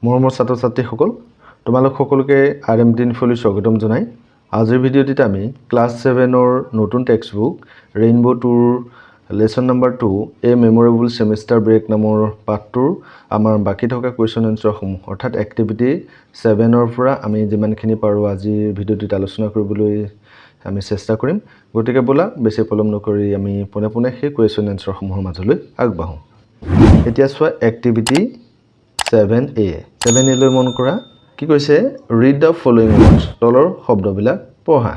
মৰমৰ ছাত্ৰ-ছাত্ৰীসকল তোমালোক সকলোকে RMT ইনফোলৈ স্বাগতম জনাই আজিৰ ভিডিঅ'টিত আমি ক্লাছ 7ৰ নতুন টেক্সট বুক ৰেইনবো 2ৰ lesson number 2 a memorable semester break নামৰ পাঠটোৰ আমাৰ বাকি থকা কোৱেশ্চন এনসাৰ সমূহ অৰ্থাৎ এক্টিভিটি 7ৰ পৰা আমি যিমানখিনি পাৰো আজিৰ ভিডিঅ'টিত আলোচনা কৰিবলৈ আমি চেষ্টা কৰিম গতিকে বলা বেছি পলম নকৰি আমি পুনে সেই কোৱেশ্চন এনসাৰ সমূহৰ মাজলৈ আগবাঢ়ো এতিয়া চোৱা এক্টিভিটি 7a 7a লৈ মন কৰা কি কৈছে ৰিড দা ফলোইং ওয়াৰ্ডস তলৰ শব্দবিলাক পঢ়া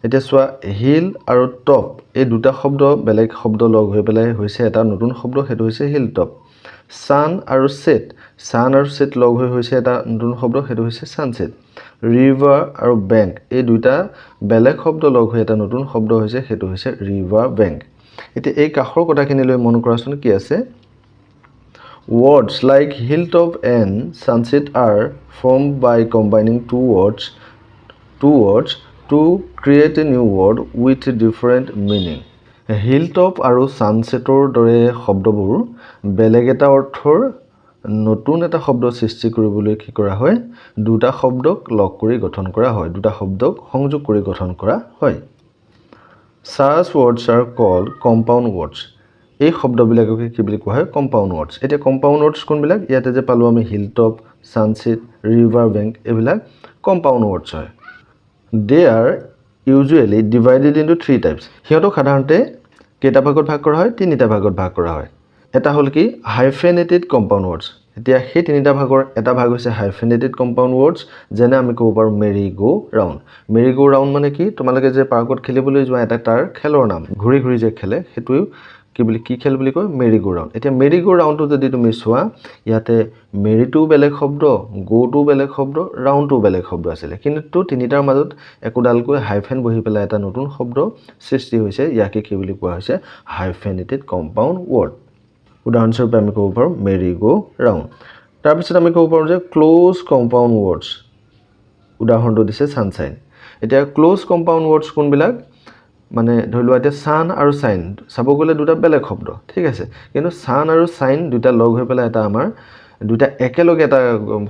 এতিয়া চোৱা হিল আৰু টপ এই দুটা শব্দ বেলেগ শব্দ লগ হৈ পেলাই হৈছে এটা নতুন শব্দ হেতু হৈছে হিল টপ সান আৰু সেট লগ হৈ হৈছে এটা নতুন শব্দ হেতু হৈছে সানসেট ৰিভাৰ আৰু বেংক এই দুটা বেলেগ শব্দ লগ হৈ এটা নতুন শব্দ হৈছে হেতু হৈছে ৰিভাৰ বেংক এতিয়া এই কাখৰ কথাখিনি লৈ মন কৰাচোন কি আছে Words like hilltop and sunset are formed by combining two words to create a new word with different meaning. Hilltop আৰু sunsetor দৰে শব্দবোৰ বেলেগ এটা অৰ্থৰ নতুন এটা শব্দ সৃষ্টি কৰিবলৈ কি কৰা হয় দুটা শব্দক লগ কৰি গঠন কৰা হয় দুটা শব্দক সংযোগ কৰি গঠন কৰা হয় Such words are called compound words. এই শব্দবিলাককে কি বুলি কোৱা হয় কম্পাউণ্ড ওয়াৰ্ডস এতিয়া কম্পাউণ্ড ওয়াৰ্ডস কোনবিলাক ইয়াতে যে পালো আমি হিলটপ সানসেট ৰিভাৰ বেংক এইবিলাক কম্পাউণ্ড ওয়াৰ্ডস হয় they are usually divided into 3 types হিয়তো সাধাৰণতে কেইটা ভাগত ভাগ কৰা হয় তিনিটা ভাগত ভাগ কৰা হয় এটা হল কি হাইফেনেটেড কম্পাউণ্ড ওয়াৰ্ডস এতিয়া সেই তিনিটা ভাগৰ এটা ভাগ হৈছে হাইফেনেটেড কম্পাউণ্ড ওয়াৰ্ডস যেনে আমি ক'ব পাৰো মেৰি গো ৰাউণ্ড মানে কি তোমালোকে যে পাৰ্কত খেলিবলৈ যোৱা এটা তাৰ খেলৰ নাম ঘূৰি ঘূৰি যে খেলে হেতুই কি খেল বুলি কয় মেৰি গো ৰাউণ্ড এতিয়া মেৰি গো ৰাউণ্ডটো যদি তুমি চোৱা ইয়াতে মেৰিটো বেলেগ শব্দ গোটো বেলেগ শব্দ ৰাউণ্ডটো বেলেগ শব্দ আছিল কিন্তু তিনিটাৰ মাজত একোডালকৈ হাইফেন বহি পেলাই এটা নতুন শব্দ সৃষ্টি হৈছে ইয়াকে কি বুলি কোৱা হৈছে হাইফেনেটেড কম্পাউণ্ড ওয়াৰ্ড উদাহৰণস্বৰূপে আমি ক'ব পাৰো মেৰি গো ৰাউণ্ড তাৰপিছত আমি ক'ব পাৰো যে ক্লোজ কম্পাউণ্ড ওয়াৰ্ডছ উদাহৰণটো দিছে সানশাইন এতিয়া ক্লোজ কম্পাউণ্ড ওয়াৰ্ডছ কোনবিলাক মানে ধৰি লোৱা এতিয়া সান আৰু সাইন চাব গলে দুটা বেলেগ শব্দ ঠিক আছে কিন্তু সান আৰু সাইন দুটা লগ হৈ পেলাই এটা আমাৰ দুটা একেলগে এটা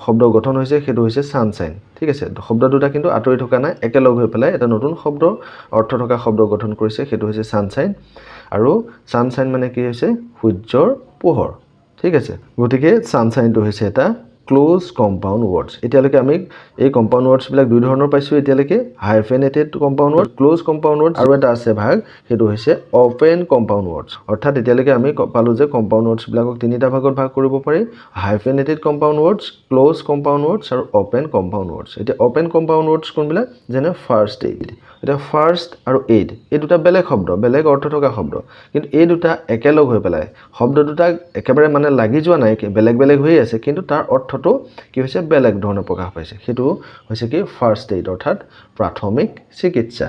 শব্দ গঠন হৈছে হেতু হৈছে সানশাইন ঠিক আছে শব্দ দুটা কিন্তু আতৰি থকা নাই একেলগ হৈ পেলাই এটা নতুন শব্দ অৰ্থ থকা শব্দ গঠন কৰিছে হেতু হৈছে সানশাইন আৰু সানশাইন মানে কি হৈছে সূৰ্যৰ পোহৰ ঠিক আছে গতিকে সানশাইনটো হৈছে এটা ক্লোজ কম্পাউণ্ড ওয়াৰ্ডস এতিয়ালৈকে আমি এই কম্পাউণ্ড ওয়াৰ্ডস বিলাক দুই ধৰণৰ পাইছো এতিয়ালৈকে hyphenated compound word close compound ওয়াৰ্ডস আৰু এটা আছে ভাগ হেতু হৈছে ওপেন কম্পাউণ্ড ওয়াৰ্ডস অৰ্থাৎ এতিয়ালৈকে আমি পালো যে কম্পাউণ্ড ওয়াৰ্ডস বিলাকক তিনিটা ভাগত ভাগ কৰিব পাৰি হাইফেনেটেড কম্পাউণ্ড ওয়াৰ্ডস ক্লোজ কম্পাউণ্ড ওয়াৰ্ডস আৰু ওপেন কম্পাউণ্ড ওয়াৰ্ডস এতিয়া ওপেন কম্পাউণ্ড ওয়াৰ্ডস কোনবিলাক যেনে ফাৰ্স্ট এইড এটা ফাৰ্স্ট আৰু এইড এই দুটা বেলেগ শব্দ বেলেগ অৰ্থ থকা শব্দ কিন্তু এই দুটা একেলগ হৈ পেলাই শব্দ দুটা একেবাৰে মানে লাগি যোৱা নাই বেলেগ হৈ আছে কিন্তু তাৰ অৰ্থটো কি হৈছে বেলেগ ধৰণৰ প্ৰকাশ পাইছে হেতু হৈছে কি ফাৰ্স্ট এইড অৰ্থাৎ প্ৰাথমিক চিকিৎসা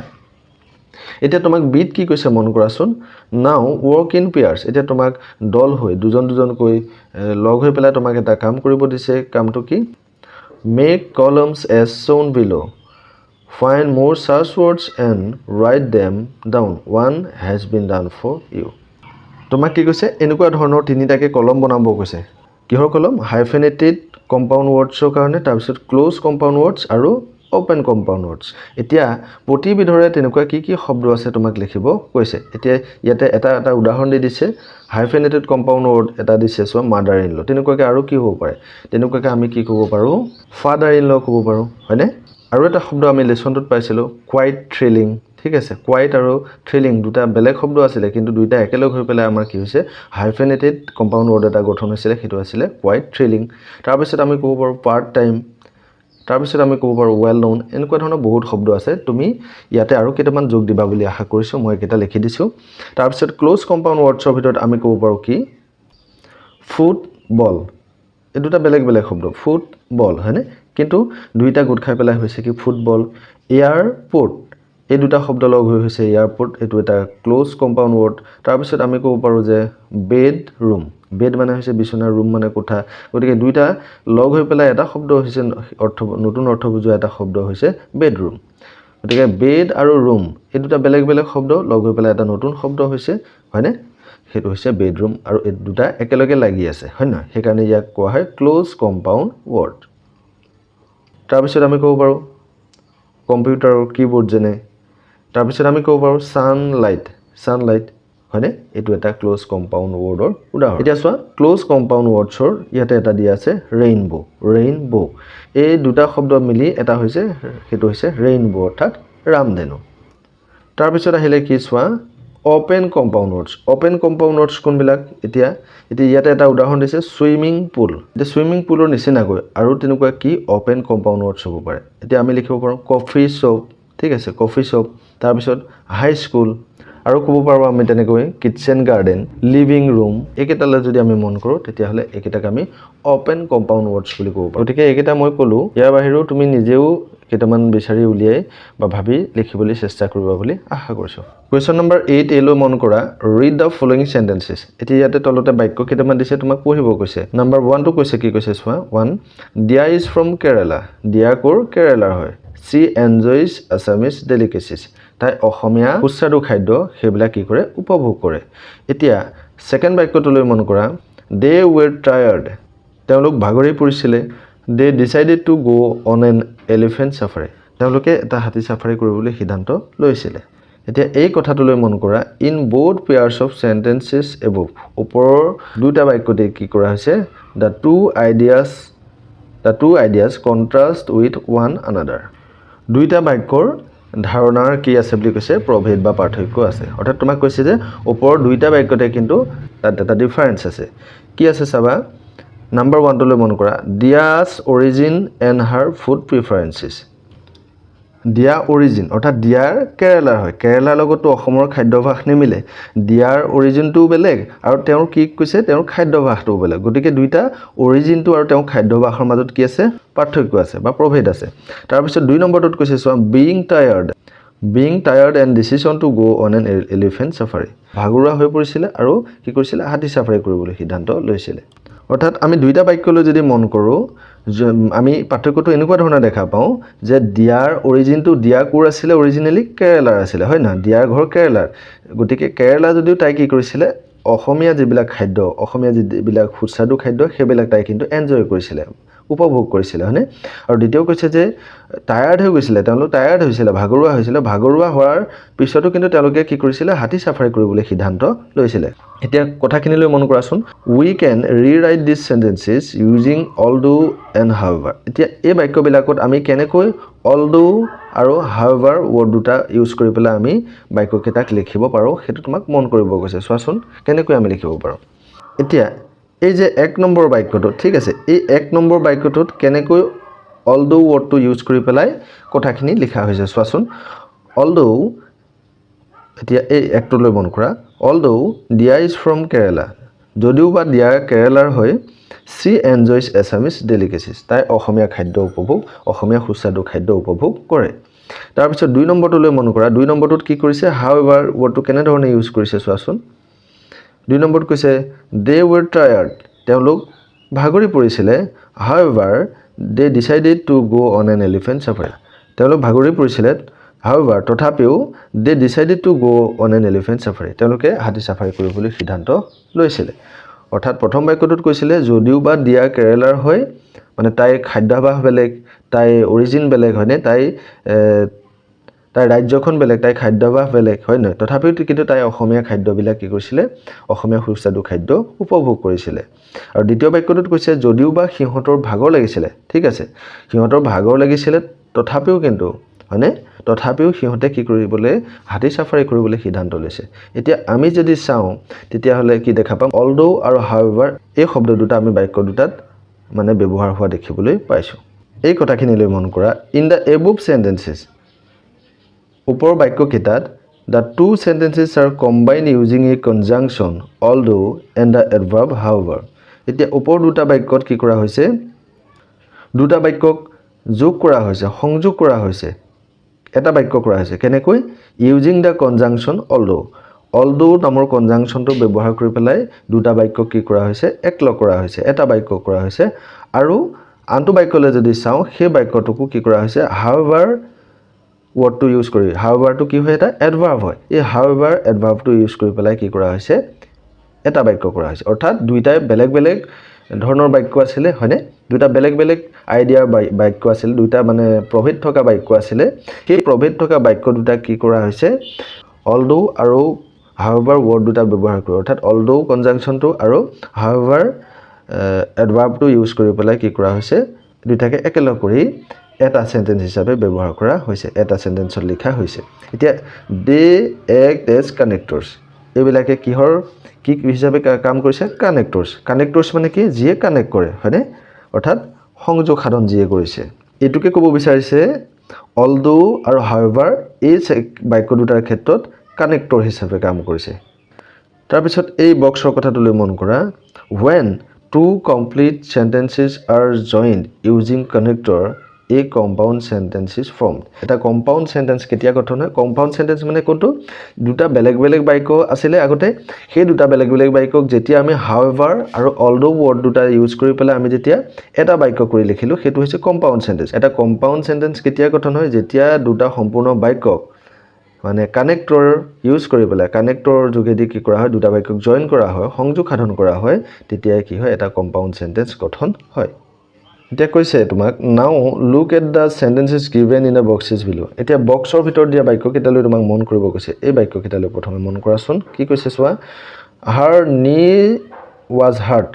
এতিয়া তোমাক বিট কি কৈছে মন কৰাচোন নাও ওয়াৰ্ক ইন পেয়াৰ্স এতিয়া তোমাক দল হৈ দুজনকৈ লগ হৈ পেলাই তোমাক এটা কাম কৰিব দিছে কামটো কি make columns as shown below Find more search words and write them down. One has been done for you. তোমাক কি কৈছে এনেকুৱা ধৰণৰ তিনিটাকে কলম বনাব কৈছে কিহৰ কলম হাইফেনেটেড কম্পাউণ্ড ওয়াৰ্ডছৰ কাৰণে তাৰপিছত ক্লোজ কম্পাউণ্ড ওয়াৰ্ডছ আৰু ওপেন কম্পাউণ্ড ওয়াৰ্ডছ এতিয়া প্ৰতিবিধৰে তেনেকুৱা কি শব্দ আছে তোমাক লিখিব কৈছে এতিয়া ইয়াতে এটা উদাহৰণ দি দিছে হাইফেনেটেড কম্পাউণ্ড ওয়াৰ্ড এটা দিছে সো মাদাৰ ইন ল তেনেকুৱাকে আৰু কি হ'ব পাৰে তেনেকুৱাকে আমি কি ক'ব পাৰো ফাদাৰ ইন ল ক'ব পাৰো হয়নে আৰু এটা শব্দ আমি লেসনটোত পাইছিলো কোৱাইট থ্ৰিলিং ঠিক আছে কোৱাইট আৰু থ্ৰিলিং দুটা বেলেগ শব্দ আছিল কিন্তু দুইটা একেলগ হৈ পেলাই আমাৰ কি হৈছে হাইফেনেটেড কম্পাউণ্ড ওয়াৰ্ড এটা গঠন হৈছিল হেতু আছিল কোৱাইট থ্ৰিলিং তাৰপিছত আমি ক'ব পাৰো পাৰ্ট টাইম তাৰপিছত আমি ক'ব পাৰো ৱেল নন এনেকুৱা ধৰণৰ বহুত শব্দ আছে তুমি ইয়াতে আৰু কেইটামান যোগ দিবা বুলি আশা কৰিছো মই এটা লিখি দিছো তাৰপিছত ক্লোজ কম্পাউণ্ড ওয়াৰ্ডছৰ ভিতৰত আমি ক'ব পাৰো কি ফুটবল এই দুটা বেলেগ শব্দ ফুটবল হয়নে কিন্তু দুইটা গোট খাই পেলাই হৈছে কি ফুটবল এয়াৰপোৰ্ট এই দুটা শব্দ লগ হৈ হৈছে এয়াৰপোৰ্ট এটো এটা ক্লোজ কম্পাউণ্ড ওয়াৰ্ড তাৰপিছত আমি ক'ব পাৰো যে বেডৰুম বেড মানে হৈছে বিছনা ৰুম মানে কোঠা গতিকে দুইটা লগ হৈ পেলাই এটা শব্দ হৈছে নতুন অৰ্থ বুজোৱা এটা শব্দ হৈছে বেডৰুম গতিকে বেড আৰু ৰুম এই দুটা বেলেগ শব্দ লগ হৈ পেলাই এটা নতুন শব্দ হৈছে হয়নে সেইটো হৈছে বেডৰুম আৰু এই দুটা একেলগে লাগি আছে হয় না সেইকাৰণে ইয়াক কোৱা হয় ক্লোজ কম্পাউণ্ড ৱৰ্ড তাৰ পিছত আমি ক'ব পাৰো কম্পিউটাৰৰ কিবোৰ্ড যেনে তাৰ পিছত আমি ক'ব পাৰো সানলাইট হয়নে এটো এটা ক্লোজ কম্পাউণ্ড ৱৰ্ডৰ উদাহৰণ এতিয়া চোৱা ক্লোজ কম্পাউণ্ড ৱৰ্ডছৰ ইয়াতে এটা দিয়া আছে ৰেইনবো এই দুটা শব্দ মিলি এটা হৈছে সেইটো হৈছে ৰেইনবো অৰ্থাৎ ৰামধেনু তাৰ পিছত আহিলে কি চোৱা ওপেন কম্পাউণ্ড ৱৰ্ডছ কোনবিলাক এতিয়া ইয়াতে এটা উদাহৰণ দিছে সুইমিং পুল এতিয়া সুইমিং পুলৰ নিচিনাকৈ আৰু তেনেকুৱা কি ওপেন কম্পাউণ্ড ৱৰ্ডছ হ'ব পাৰে এতিয়া আমি লিখিব পাৰোঁ কফি শ্বপ ঠিক আছে কফি শ্বপ তাৰ পিছত হাই স্কুল আৰু ক'ব পাৰো আমি তেনেকৈ কিচেন গাৰ্ডেন লিভিং ৰুম একেটালৈ যদি আমি মন কৰোঁ তেতিয়াহ'লে একেটাক আমি ওপেন কম্পাউণ্ড ৱৰ্ডছ বুলি ক'ব পাৰোঁ গতিকে একেটা মই ক'লো ইয়াৰ বাহিৰেও তুমি নিজেও কেইটামান বিচাৰি উলিয়াই বা ভাবি লিখিবলৈ চেষ্টা কৰিবা বুলি আশা কৰিছোঁ কুৱেশ্যন নম্বৰ 8 এলৈ মন কৰা ৰিড দ্য ফলোইং সেন্টেন্সেছ এতিয়া ইয়াতে তলতে বাক্য কেইটামান দিছে তোমাক পঢ়িব কৈছে নম্বৰ 1 টো কৈছে কি কৈছে চোৱা 1 দিয়া ইজ ফ্ৰম কেৰালা দিয়া কোৰ কেৰালাৰ হয় she enjoys Assamese delicacies তাই অসমীয়া সুস্বাদু খাদ্য সেইবিলাক কি কৰে উপভোগ কৰে এতিয়া সেকেন্ড বাক্যটোলৈ মন কৰা they were tired তেওঁলোক ভাগৰি পৰিছিলে they decided to go on an elephant safari তেওঁলোকে এটা হাতী সাফাৰী কৰিবলৈ সিদ্ধান্ত লৈছিলে এতিয়া এই কথাটোলৈ মন কৰা in both pairs of sentences above ওপৰৰ দুটা বাক্যতে কি কৰা হৈছে the two ideas contrast with one another দুইটা বাক্যৰ ধাৰণাৰ কি আছে বুলি কৈছে প্ৰভেদ বা পাৰ্থক্য আছে অৰ্থাৎ তোমাক কৈছে যে ওপৰৰ দুইটা বাক্যতে কিন্তু তাত এটা ডিফাৰেন্স আছে কি আছে চাবা নম্বৰ 1 টোলৈ মন কৰা দিয়া's origin and her food preferences দিয়া অৰিজিন অৰ্থাৎ দিয়াৰ কেৰালাৰ হয় কেৰালাৰ লগতো অসমৰ খাদ্যভাস নিমিলে দিয়াৰ অৰিজিনটো বেলেগ আৰু তেওঁৰ কি কৈছে তেওঁৰ খাদ্যভাসটো বেলেগ গতিকে দুইটা অৰিজিনটো আৰু তেওঁৰ খাদ্যভাসৰ মাজত কি আছে পাৰ্থক্য আছে বা প্ৰভেদ আছে তাৰ পিছত 2 নম্বৰটোত কৈছে চোৱা being tired and decision to go on an elephant safari ভাগৰুৱা হৈ পৰিছিল আৰু কি কৰিছিল হাতী সাফাৰী কৰিবলৈ সিদ্ধান্ত লৈছিল অৰ্থাৎ আমি দুইটা বাক্যলৈ যদি মন কৰোঁ আমি পাৰ্থক্যটো এনেকুৱা ধৰণৰ দেখা পাওঁ যে দিয়াৰ অৰিজিনটো দিয়া কোৰ আছিল অৰিজিনালি কেৰালাৰ আছিল হয় না দিয়াৰ ঘৰ কেৰালাৰ গতিকে কেৰালা যদিও তাই কি কৰিছিল অসমীয়া যিবিলাক খাদ্য অসমীয়া যিবিলাক সুস্বাদু খাদ্য সেইবিলাক তাই কিন্তু এনজয় কৰিছিল উপভোগ কৰিছিল হয়নে আৰু দ্বিতীয় কৈছে যে টায়াৰ্ড হৈ গৈছিল তেওঁলোক টায়াৰ্ড হৈছিল ভাগৰুৱা হোৱাৰ পিছতো কিন্তু তেওঁলোকে কি কৰিছিল হাতী সাফাৰী কৰিবলৈ সিদ্ধান্ত লৈছিল এতিয়া কথাখিনিলৈ মন কৰাচোন we can rewrite these sentences using although and however এতিয়া এই বাক্যবিলাকত আমি কেনেকৈ although আৰু however ৱৰ্ড দুটা ইউজ কৰি পেলাই আমি বাক্যকেইটাক লিখিব পাৰোঁ সেইটো তোমাক মন কৰিব কৈছে চোৱাচোন কেনেকৈ আমি লিখিব পাৰোঁ এতিয়া এই যে 1 নম্বৰ বাক্যটো ঠিক আছে এই 1 নম্বৰ বাক্যটোত কেনেকৈ although ৱৰ্ডটো ইউজ কৰি পেলাই কথাখিনি লিখা হৈছে চোৱাচোন although এতিয়া এই একটোলৈ মন কৰা although dia is from Kerala যদিও বা দিয়া কেৰালাৰ হয় she enjoys Assamese delicacies তাই অসমীয়া খাদ্য উপভোগ অসমীয়া সুস্বাদু খাদ্য উপভোগ কৰে তাৰ পিছত 2 নম্বৰটোলৈ মন কৰা 2 নম্বৰটোত কি কৰিছে however ৱৰ্ডটো কেনে ধৰণে ইউজ কৰিছে চোৱাচোন 2 নম্বৰত কৈছে they were tired তেওঁলোক ভাগৰি পৰিছিলে however they decided to go on an elephant safari তেওঁলোক ভাগৰি পৰিছিলে however তথাপিও they decided to go on an elephant safari তেওঁলোকে হাতী সাফাৰী কৰিবলৈ সিদ্ধান্ত লৈছিল অৰ্থাৎ প্ৰথম বাক্যটোত কৈছিলে যদিও বা দিয়া কেৰালাৰ হয় মানে তাই খাদ্যাভাস বেলেগ তাই অৰিজিন বেলেগ হয়নে তাই ৰাজ্যখন বেলেগ তাই খাদ্যাভাস বেলেগ হয় নহয় তথাপিও কিন্তু তাই অসমীয়া খাদ্যবিলাক কি কৰিছিলে অসমীয়া সুস্বাদু খাদ্য উপভোগ কৰিছিলে আৰু দ্বিতীয় বাক্যটোত কৈছে যদিও বা সিহঁতৰ ভাগৰ লাগিছিলে ঠিক আছে সিহঁতৰ ভাগৰ লাগিছিলে তথাপিও কিন্তু হয়নে তথাপিও সিহঁতে কি কৰিবলৈ হাতী সাফাৰী কৰিবলৈ সিদ্ধান্ত লৈছে এতিয়া আমি যদি চাওঁ তেতিয়াহ'লে কি দেখা পাম although আৰু however এই শব্দ দুটা আমি বাক্য দুটাত মানে ব্যৱহাৰ হোৱা দেখিবলৈ পাইছো এই কথাখিনিলৈ মন কৰা in the above sentences ওপৰৰ বাক্যকেইটাত the two sentences are combined using a conjunction although and the adverb however এতিয়া ওপৰ দুটা বাক্যত কি কৰা হৈছে দুটা বাক্যক যোগ কৰা হৈছে সংযোগ কৰা হৈছে এটা বাক্য কৰা হৈছে কেনেকৈ ইউজিং দা কনজাংশন although নামৰ কনজাংশনটো ব্যৱহাৰ কৰি পেলাই দুটা বাক্য কি কৰা হৈছে একলগ কৰা হৈছে এটা বাক্য কৰা হৈছে আৰু আনটো বাক্যলৈ যদি চাওঁ সেই বাক্যটোকো কি কৰা হৈছে however ৱৰ্ডটো ইউজ কৰি however টো কি হয় এটা এডভাৰ্ব হয় এই however এডভাৰ্বটো ইউজ কৰি পেলাই কি কৰা হৈছে এটা বাক্য কৰা হৈছে অৰ্থাৎ দুইটাই বেলেগ বেলেগ ধৰণৰ বাক্য আছিলে হয়নে দুটা বেলেগ বেলেগ আইডিয়াৰ বাক্য আছিল দুটা মানে প্ৰভেদ থকা বাক্য আছিলে সেই প্ৰভেদ থকা বাক্য দুটা কি কৰা হৈছে although আৰু however word দুটা ব্যৱহাৰ কৰি অৰ্থাৎ although কনজাংশনটো আৰু however adverbটো ইউজ কৰি পেলাই কি কৰা হৈছে দুটাকে একেলগ কৰি এটা সেন্টেন্স হিচাপে ব্যৱহাৰ কৰা হৈছে এটা সেন্টেন্সত লিখা হৈছে এতিয়া they act as connectors এইবিলাকে কিহৰ কি হিচাপে কাম কৰিছে কানেক্টৰ্স মানে কি যিয়ে কানেক্ট কৰে হয়নে অৰ্থাৎ সংযোগ সাধন যিয়ে কৰিছে এটুকে ক'ব বিচাৰিছে although আৰু however এই বাক্য দুটাৰ ক্ষেত্ৰত কানেক্টৰ হিচাপে কাম কৰিছে তাৰ পিছত এই বক্সৰ কথাটো মন কৰা when two complete sentences are joined using connector a compound sentence is formed এটা compound sentence কেতিয়া গঠন হয় compound sentence মানে কোনটো দুটা বেলেগ বেলেগ বাক্য আছিল আগতে সেই দুটা বেলেগ বেলেগ বাক্যক যেতিয়া আমি however আৰু although word দুটা ইউজ কৰি পেলাই আমি যেতিয়া এটা বাক্য কৰি লিখিলো হেতু হৈছে compound sentence এটা compound sentence কেতিয়া গঠন হয় যেতিয়া দুটা সম্পূৰ্ণ বাক্য মানে কানেক্টৰ ইউজ কৰি পেলাই কানেক্টৰ যোগেদি কি কৰা হয় দুটা বাক্যক জয়েন কৰা হয় সংযোগ সাধন কৰা হয় তেতিয়া কি হয় এটা কম্পাউণ্ড সেন্টেন্স গঠন হয় এতিয়া কৈছে তোমাক now look at the sentences given in the boxes below এতিয়া বক্সৰ ভিতৰত দিয়া বাক্য কেইটালৈ তোমাক মন কৰিব কৈছে এই বাক্য কেইটালৈ প্ৰথমে মন কৰাচোন কি কৈছে চোৱা her knee was hurt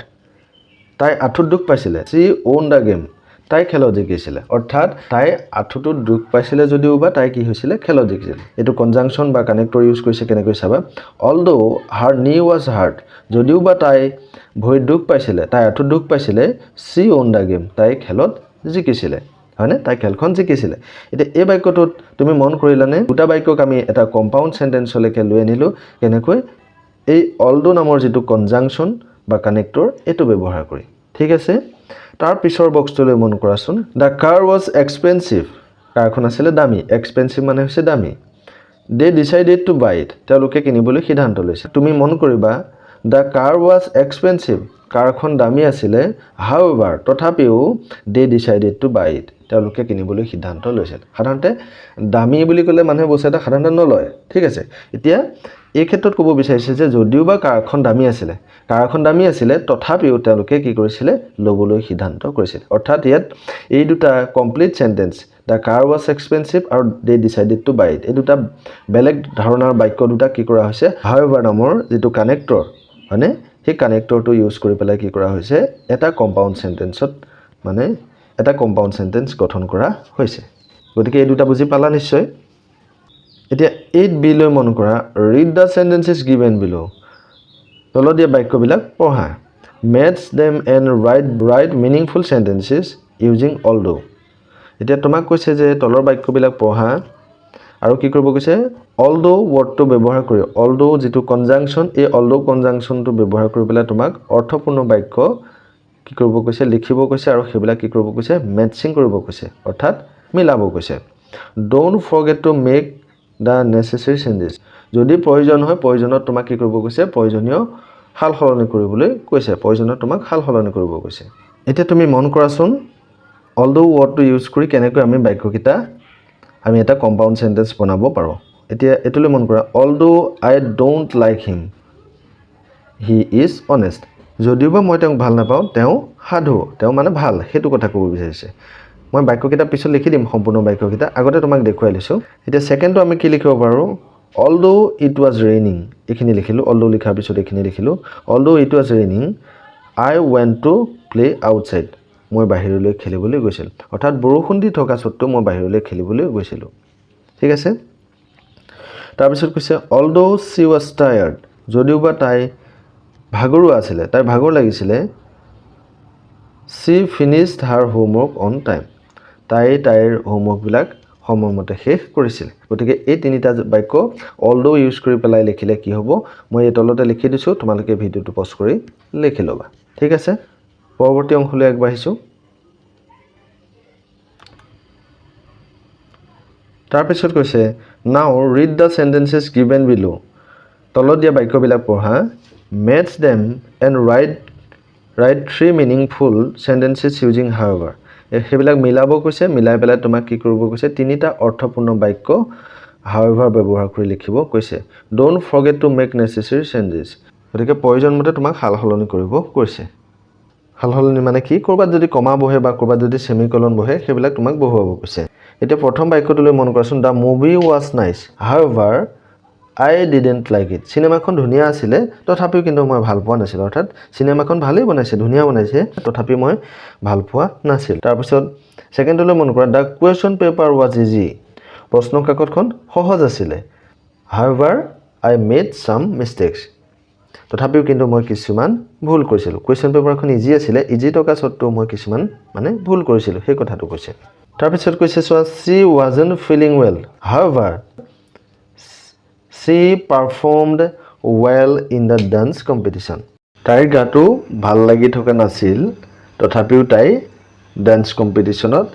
তাই আঁঠুত দুখ পাইছিলে she won the game তাই খেলত জিকিছিলে অৰ্থাৎ তাই আঁঠুটোত দুখ পাইছিলে যদিও বা তাই কি হৈছিলে খেলত জিকিছিল এটো কনজাংশন বা কানেক্টৰ ইউজ কৰিছে কেনেকৈ চাবা although her knee was hurt যদিও বা তাই ভৰিত দুখ পাইছিলে তাই আঁঠুত দুখ পাইছিলে she won the game তাই খেলত জিকিছিলে হয়নে তাই খেলখন জিকিছিলে এতিয়া এই বাক্যটোত তুমি মন কৰিলানে দুটা বাক্যক আমি এটা কম্পাউণ্ড সেন্টেন্সলৈকে লৈ আনিলো কেনেকৈ এই although নামৰ যেটো কনজাংশন বা কানেক্টৰ এটো ব্যৱহাৰ কৰি ঠিক আছে তাৰ পিছৰ বক্সটোলৈ মন কৰাচোন the car was expensive কাৰখন আছিল দামী expensive মানে হৈছে দামী they decided to buy it তেওঁলোকে কিনিবলৈ সিদ্ধান্ত লৈছে তুমি মন কৰিবা the car was expensive কাৰখন দামী আছিল however তথাপিও they decided to buy it তেওঁলোকে কিনিবলৈ সিদ্ধান্ত লৈছিল সাধাৰণতে দামী বুলি ক'লে মানুহে বস্তু এটা সাধাৰণতে নলয় ঠিক আছে এতিয়া এই ক্ষেত্ৰত ক'ব বিচাৰিছে যে যদিও বা কাৰখন দামী আছিল তথাপিও তেওঁলোকে কি কৰিছিল লবলৈ সিদ্ধান্ত কৰিছিল অৰ্থাৎ ইয়াত এই দুটা complete sentence the car was expensive আৰু they decided to buy it এই দুটা বেলেগ ধাৰণাৰ বাক্য দুটা কি কৰা হৈছে however নামৰ যেটো কানেক্টৰ মানে সেই কানেক্টৰটো ইউজ কৰি পেলাই কি কৰা হৈছে এটা কম্পাউণ্ড সেন্টেন্সত মানে এটা কম্পাউণ্ড সেন্টেন্স গঠন কৰা হৈছে গতিকে এই দুটা বুজি পালা নিশ্চয় এতিয়া 8b লৈ মন কৰা read the sentences given below তলত দিয়া বাক্যবিলাক পঢ়া match them and write meaningful sentences using although এতিয়া তোমাক কৈছে যে তলৰ বাক্যবিলাক পঢ়া আৰু কি কৰিব কৈছে although wordটো ব্যৱহাৰ কৰি although যেটো কনজাংশন এই although কনজাংশনটো ব্যৱহাৰ কৰি পেলাই তোমাক অৰ্থপূৰ্ণ বাক্য কি কৰিব কৈছে লিখিব কৈছে আৰু হেবিলাক কি কৰিব কৈছে ম্যাচিং কৰিব কৈছে অৰ্থাৎ মিলাব কৈছে don't forget to make the necessary changes যদি প্ৰয়োজন হয় প্ৰয়োজনত তোমাক কি কৰিব কৈছে প্ৰয়োজনীয় হাল সলনি কৰিবলৈ কৈছে প্ৰয়োজনত তোমাক হাল সলনি কৰিব কৈছে এতিয়া তুমি মন কৰাচোন although wordটো ইউজ কৰি কেনেকৈ আমি বাক্যকিটা আমি এটা কম্পাউণ্ড সেন্টেন্স বনাব পাৰো এতিয়া এটোলৈ মন কৰা although I don't like him he is honest যদিও বা মই তেওঁক ভাল নাপাওঁ তেওঁ সাধু তেওঁ মানে ভাল হেতু কথা ক'ব বিচাৰিছে মই বাক্যকিটা পিছত লিখি দিম সম্পূৰ্ণ বাক্যকিটা আগতে তোমাক দেখুৱাই লৈছো এতিয়া সেকেন্ডটো আমি কি লিখিব পাৰো although it was raining এখিনি লিখিলো although লিখাৰ পিছত এখিনি লিখিলো although it was raining I went to play outside মই বাহিৰলৈ খেলিবলৈ গৈছিল অৰ্থাৎ বৰষুণ দি থকা সত্ত্বেও মই বাহিৰলৈ খেলিবলৈ গৈছিল ঠিক আছে তাৰ পিছত কৈছে although she was tired যদিও বা তাই ভাগৰুৱা আছিল তাই ভাগৰ লাগিছিল she finished her homework on time তাইৰ হোমৱৰ্ক বিলাক সময়মতে শেষ কৰিছিল গতিকে এই তিনিটা বাক্য although ইউজ কৰি পেলাই লিখিলে কি হ'ব মই এই তলতে লিখি দিছো তোমালোকে ভিডিওটো পজ কৰি লিখি লবা ঠিক আছে পৰৱৰ্তী অংশলৈ আগবাঢ়িছো তাৰ পিছত কৈছে now read the sentences given below তলত দিয়া বাক্যবিলাক পঢ়া match them and write three meaningful sentences using however হেবিলাক মিলাব কৈছে মিলাই পেলাই তোমাক কি কৰিব কৈছে তিনিটা অৰ্থপূৰ্ণ বাক্য however ব্যৱহাৰ কৰি লিখিব কৈছে don't forget to make necessary changes গতিকে প্ৰয়োজন মতে তোমাক হাল সলনি কৰিব কৈছে হাল সলনি মানে কি কৰবাত যদি কমা বহে বা কৰবাত যদি সেমিকলন বহে সেইবিলাক তোমাক বহুৱাব কৈছে এতিয়া প্ৰথম বাক্যটোলৈ মন কৰাচোন the movie was nice however I didn't like it সিনেমাখন ধুনিয়া আছিল তথাপিও কিন্তু মই ভাল পোৱা নাছিল অৰ্থাৎ সিনেমাখন ভালেই বনাইছে ধুনিয়া বনাইছে তথাপি মই ভাল পোৱা নাছিল তাৰ পিছত সেকেন্ডলৈ মন কৰা দা কুৱেশ্যন পেপাৰ ওয়াজ ইজি প্ৰশ্ন কাকতখন সহজ আছিল however I made some mistakes তথাপিও কিন্তু মই কিছুমান ভুল কৰিছিল কুৱেশ্যন পেপাৰখন ইজি আছিল ইজি টকা সত্ত্বেও মই কিছুমান মানে ভুল কৰিছিল সেই কথাটো কৈছে তাৰ পিছত কৈছে চোৱা she wasn't feeling well however she performed well in the dance competition তাইৰ গাটো ভাল লাগি থকা নাছিল তথাপিও তাই ডান্স কম্পিটিশনত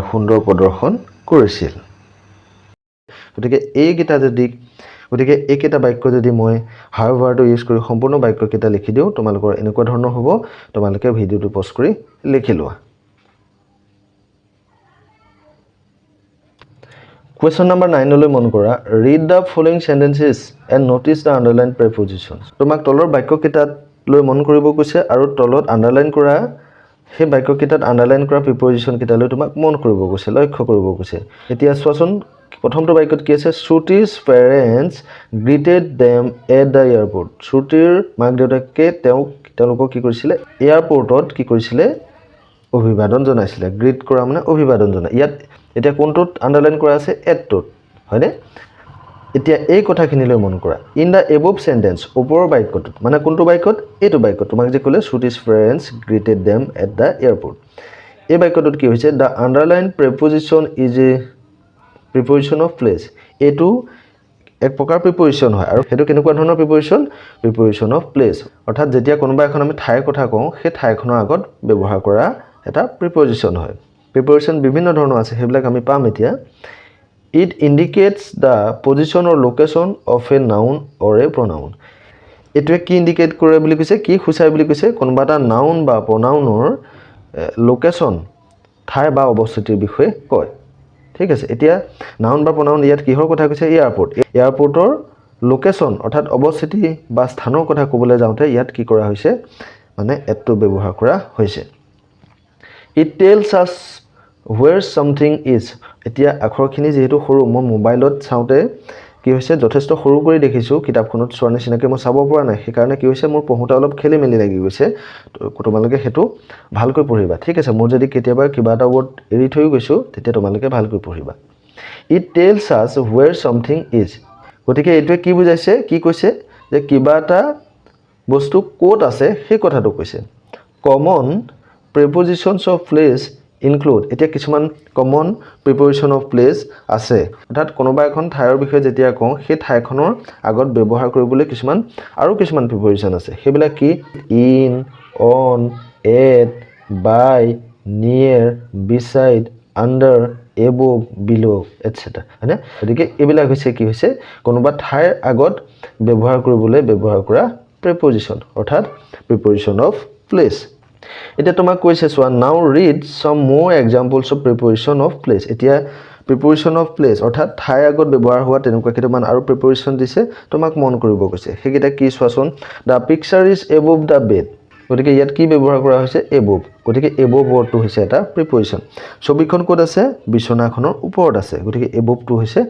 সুন্দৰ প্ৰদৰ্শন কৰিছিল গতিকে এইকেইটা বাক্য যদি মই হাউএভাৰটো ইউজ কৰি সম্পূৰ্ণ বাক্যকেইটা লিখি দিওঁ তোমালোকৰ এনেকুৱা ধৰণৰ হ'ব তোমালোকে ভিডিঅটো পজ কৰি লিখি লোৱা Question number 9 লৈ মন কৰা read the following sentences and notice the underlined prepositions তোমাক তলৰ বাক্যকেইটাত লৈ মন কৰিব কৈছে আৰু তলত আন্ডাৰলাইন কৰা হে বাক্যকেইটাত আন্ডাৰলাইন কৰা প্ৰিপজিশন কেইটালৈ তোমাক মন কৰিব কৈছে লক্ষ্য কৰিব কৈছে এতিয়া চোৱাচোন প্ৰথমটো বাক্যত কি আছে Shruti's parents greeted them at the airport Shrutir মাক দেউতাকে তেওঁলোকক কি কৰিছিল এয়াৰপৰ্টত কি কৰিছিল অভিবাদন জনাইছিল গ্ৰীট কৰা মানে অভিবাদন জনা ইয়াত এতিয়া কোনটোত আন্ডাৰলাইন কৰা আছে এটটোত হয়নে এতিয়া এই কথাখিনিলৈ মন কৰা ইন দা এবভ সেন্টেন্স ওপৰৰ বাক্যটোত মানে কোনটো বাক্যত এইটো বাক্য তোমাক যে ক'লে Shruti's parents greeted them at the airport এই বাক্যটোত কি হৈছে the underline preposition is a preposition of place এটো এক প্ৰকাৰ প্ৰিপজিশন হয় আৰু হেতু কেনেকুৱা ধৰণৰ প্ৰিপজিশন অফ প্লেস অৰ্থাৎ যেতিয়া কোনোবা এখন আমি ঠাইৰ কথা কওঁ সেই ঠাইখনৰ আগত ব্যৱহাৰ কৰা এটা প্ৰিপজিশন হয় প্ৰিপজিশন বিভিন্ন ধৰণৰ আছে হেবিলাক আমি পাম এতিয়া it indicates the position or location of a noun or a pronoun এটোৱে কি ইন্ডিকেট কৰে বুলি কৈছে কি খুচাই বুলি কৈছে কোনোবা এটা নাউন বা প্ৰনাউনৰ লোকেশন ঠাই বা অৱস্থিতিৰ বিষয়ে কয় ঠিক আছে এতিয়া নাউন বা প্ৰনাউন ইয়াত কিহৰ কথা কৈছে এয়াৰপৰ্টৰ লোকেশন অৰ্থাৎ অৱস্থিতি বা স্থানৰ কথা ক'বলৈ যাওঁতে ইয়াত কি কৰা হৈছে মানে এটো ব্যৱহাৰ কৰা হৈছে it tells us where something is এতিয়া আখৰখিনি যেহেতু সৰু মই মোবাইলত চাওঁতে কি হৈছে যথেষ্ট সৰু কৰি দেখিছো কিতাপখনত চোৱাৰ নিচিনাকৈ মই চাব পৰা নাই সেই কাৰণে কি হৈছে মোৰ পঢ়োতে অলপ খেলিমেলি লাগি গৈছে তোমালোকে হেতু ভালকৈ পঢ়িবা ঠিক আছে মোৰ যদি কেতিয়াবা কিবা এটা ৱৰ্ড এৰি থৈ গৈছো তেতিয়া তোমালোকে ভালকৈ পঢ়িবা it tells us where something is গতিকে এইটোৱে কি বুজাইছে কি কৈছে যে কিবা এটা বস্তু ক'ত আছে সেই কথাটো কৈছে common prepositions of place include এতিয়া কিছুমান কমন প্ৰিপজিশন অফ প্লেস আছে অৰ্থাৎ কোনোবা এখন ঠাইৰ বিষয়ে যেতিয়া কওঁ সেই ঠাইখনৰ আগত ব্যৱহাৰ কৰিবলৈ কিছুমান প্ৰিপজিশন আছে সেইবিলাক কি in on at by near beside under above below etc হয়নে গতিকে এইবিলাক হৈছে কি হৈছে কোনোবা ঠাইৰ আগত ব্যৱহাৰ কৰিবলৈ ব্যৱহাৰ কৰা প্ৰিপজিশন অৰ্থাৎ প্ৰিপজিশন অফ প্লেস এতিয়া তোমাক কৈছে সোৱা নাও ৰিড সম মোৰ এক্সাম্পলছ অফ প্ৰিপজিশন অফ প্লেস এতিয়া প্ৰিপজিশন অফ প্লেস অৰ্থাৎ ঠাই আগত ব্যৱহাৰ হোৱা তেনেকুৱা কিমান আৰু প্ৰিপজিশন দিছে তোমাক মন কৰিব কৈছে হেকিটা কি সোৱাচোন the picture is above the bed গতিকে ইয়াত কি ব্যৱহাৰ কৰা হৈছে এবভ গতিকে এবভ ৱৰ্ডটো হৈছে এটা প্ৰিপজিশন ছবিখন ক'ত আছে বিছনাখনৰ ওপৰত আছে গতিকে এবভটো হৈছে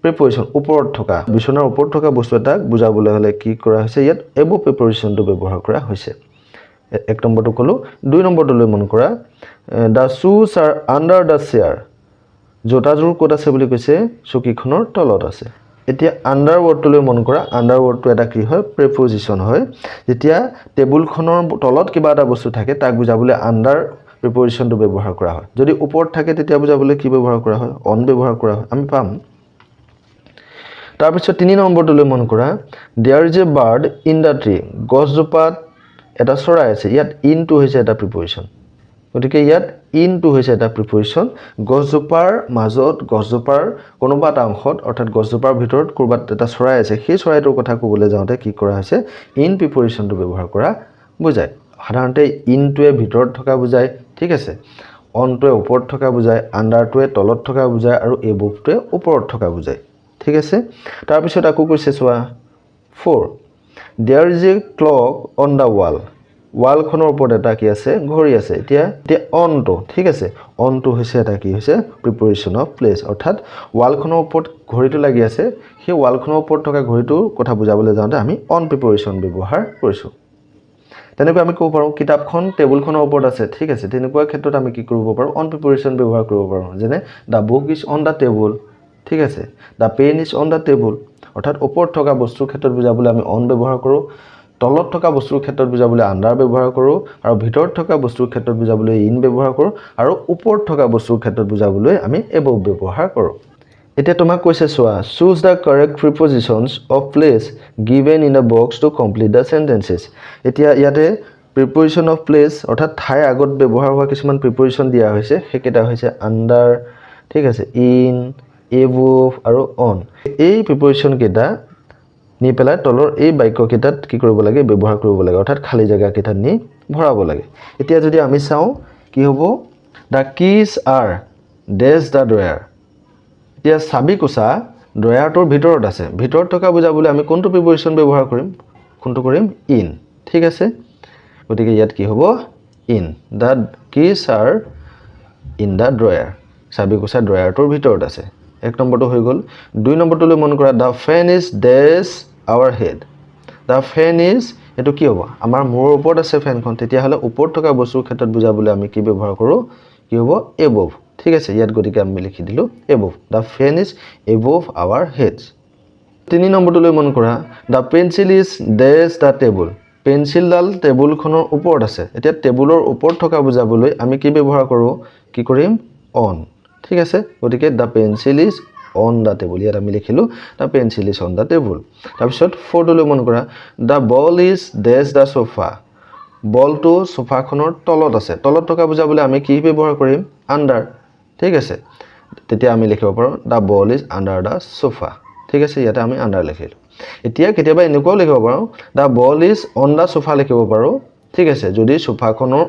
প্ৰিপজিশন ওপৰত থকা বিছনাৰ ওপৰত থকা বস্তু এটা বুজাবলৈ হলে কি কৰা হৈছে ইয়াত এবভ প্ৰিপজিশনটো ব্যৱহাৰ কৰা হৈছে এক নম্বৰটো কলো দুই নম্বৰটো লৈ মন কৰা দা shoes are under the chair জোতাজোৰ ক'ত আছে বুলি কৈছে চকীখনৰ তলত আছে এতিয়া আন্ডাৰ ৱৰ্ডটো লৈ মন কৰা আন্ডাৰ ৱৰ্ডটো এটা কি হয় প্ৰিপজিশন হয় যেতিয়া টেবুলখনৰ তলত কিবা এটা বস্তু থাকে তাক বুজাবলৈ আন্ডাৰ প্ৰিপজিশনটো ব্যৱহাৰ কৰা হয় যদি ওপৰত থাকে তেতিয়া বুজাবলৈ কি ব্যৱহাৰ কৰা হয় অন ব্যৱহাৰ কৰা হয় আমি পাম তাৰ পিছত 3 নম্বৰটো লৈ মন কৰা there is a bird in the tree গছজোপাত এটা চৰাই আছে ইয়াত ইনটো হৈছে এটা প্ৰিপজিশন গতিকে ইয়াত ইনটো হৈছে এটা প্ৰিপজিশন গছজোপাৰ মাজত গছজোপাৰ কোনোবা এটা অংশত অৰ্থাৎ গছজোপাৰ ভিতৰত কৰবাত এটা চৰাই আছে সেই চৰাইটোৰ কথা ক'বলৈ যাওঁতে কি কৰা হৈছে ইন প্ৰিপজিশনটো ব্যৱহাৰ কৰা বুজায় সাধাৰণতে ইনটোৱে ভিতৰত থকা বুজায় ঠিক আছে অনটোৱে ওপৰত থকা বুজায় আন্ডাৰটোৱে তলত থকা বুজায় আৰু এবভটোৱে ওপৰত থকা বুজায় ঠিক আছে তাৰ পিছত আকৌ কৈছে চোৱা 4 there is a clock on the wall ৱালখনৰ ওপৰত এটা কি আছে ঘড়ী আছে এতিয়া অনটো ঠিক আছে অনটো হৈছে এটা কি হৈছে প্ৰিপৰেশ্যন অফ প্লেস অৰ্থাৎ ৱালখনৰ ওপৰত ঘড়ীটো লাগি আছে সেই ৱালখনৰ ওপৰত থকা ঘড়ীটোৰ কথা বুজাবলৈ যাওঁতে আমি অন প্ৰিপৰেশ্যন ব্যৱহাৰ কৰিছো তেনেকৈ আমি ক'ব পাৰোঁ কিতাপখন টেবুলখনৰ ওপৰত আছে ঠিক আছে তেনেকুৱা ক্ষেত্ৰত আমি কি কৰিব পাৰোঁ অন প্ৰিপৰেশ্যন ব্যৱহাৰ কৰিব পাৰোঁ যেনে the book is on the table ঠিক আছে the pen is on the table অৰ্থাৎ ওপৰত থকা বস্তুৰ ক্ষেত্ৰত বুজাবলৈ আমি অন ব্যৱহাৰ কৰোঁ তলত থকা বস্তুৰ ক্ষেত্ৰত বুজাবলৈ আন্ডাৰ ব্যৱহাৰ কৰোঁ আৰু ভিতৰত থকা বস্তুৰ ক্ষেত্ৰত বুজাবলৈ ইন ব্যৱহাৰ কৰোঁ আৰু ওপৰত থকা বস্তুৰ ক্ষেত্ৰত বুজাবলৈ আমি এবভ ব্যৱহাৰ কৰোঁ এতিয়া তোমাক কৈছে চোৱা choose the correct prepositions of place given in a box to complete the sentences এতিয়া ইয়াতে প্ৰিপজিশন অফ প্লেস অৰ্থাৎ ঠাই আগত ব্যৱহাৰ হোৱা কিছুমান প্ৰিপজিশন দিয়া হৈছে হেকেটা হৈছে আন্ডাৰ ঠিক আছে ইন এবভ আৰু অন এই প্ৰিপজিশন কেটা নি পেলাই তলৰ এই বাক্য কেটাত কি কৰিব লাগে ব্যৱহাৰ কৰিব লাগে অৰ্থাৎ খালি জায়গা কেটাত নি ভৰাব লাগে এতিয়া যদি আমি চাওঁ কি হ'ব দা কিজ আৰ ডেজ দা ড্ৰয়াৰ এতিয়া চাবি কোছা ড্ৰয়াৰটোৰ ভিতৰত আছে ভিতৰত থকা বুজাবলৈ আমি কোনটো প্ৰিপজিশন ব্যৱহাৰ কৰিম ইন ঠিক আছে গতিকে ইয়াত কি হ'ব in the keys are in the drawer চাবি কোছা ড্ৰয়াৰটোৰ ভিতৰত আছে এক নম্বৰটো হৈ গ'ল দুই নম্বৰটোলৈ মন কৰা the fan is dash our head the fan is এটো কি হ'ব আমাৰ মূৰৰ ওপৰত আছে ফেনখন তেতিয়া হলে ওপৰত থকা বস্তুৰ ক্ষেত্ৰত বুজাবলৈ আমি কি ব্যৱহাৰ কৰোঁ কি হ'ব এবভ ঠিক আছে ইয়াত গতিকে আমি লিখি দিলো above the fan is above our heads তিনি নম্বৰটোলৈ মন কৰা the pencil is dash the table পেন্সিলডাল টেবুলখনৰ ওপৰত আছে এতিয়া টেবুলৰ ওপৰত থকা বুজাবলৈ আমি কি ব্যৱহাৰ কৰোঁ কি কৰিম অন ঠিক আছে গতিকে the pencil is on the table ইয়াত আমি লিখিলো the pencil is on the table তাৰপিছত ফৰটোলৈ মন কৰা the ball is dash the sofa বলটো সোফাখনৰ তলত আছে তলত থকা বুজাবলৈ আমি কি ব্যৱহাৰ কৰিম আন্ডাৰ ঠিক আছে তেতিয়া আমি লিখিব পাৰোঁ দা ball is under da sofa ঠিক আছে ইয়াতে আমি আন্ডাৰ লিখিলো এতিয়া কেতিয়াবা এনেকুৱাও লিখিব পাৰোঁ দা ball is on da sofa লিখিব পাৰোঁ ঠিক আছে যদি সোফাখনৰ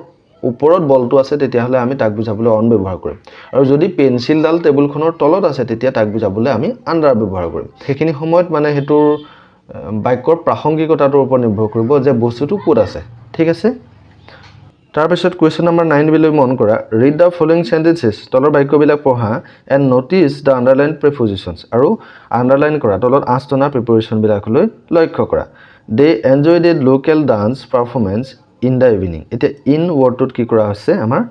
ওপৰত বলটো আছে তেতিয়া হলে আমি তাক বুজাবলৈ অন ব্যৱহাৰ কৰিম আৰু যদি পেন্সিলডাল টেবুলখনৰ তলত আছে তেতিয়া তাক বুজাবলৈ আমি আন্ডাৰ ব্যৱহাৰ কৰিম সেইখিনি সময়ত মানে হেতুৰ বাক্যৰ প্ৰাসংগিকতাৰ ওপৰত নিৰ্ভৰ কৰিব যে বস্তুটো ক'ত আছে ঠিক আছে তাৰপিছত কোৱেশ্চন নম্বৰ 9 বিলৈ মন কৰা ৰিড দা ফলোইং সেন্টেন্সেস তলৰ বাক্যবিলাক পঢ়া and notice the underline prepositions আৰু আন্ডাৰলাইন কৰা তলত আঁচটনা প্ৰিপজিশন বিলাকলৈ লক্ষ্য কৰা they enjoyed a local dance performance in the evening এতিয়া ইন ওয়াৰ্ডটোত কি কৰা আছে আমাৰ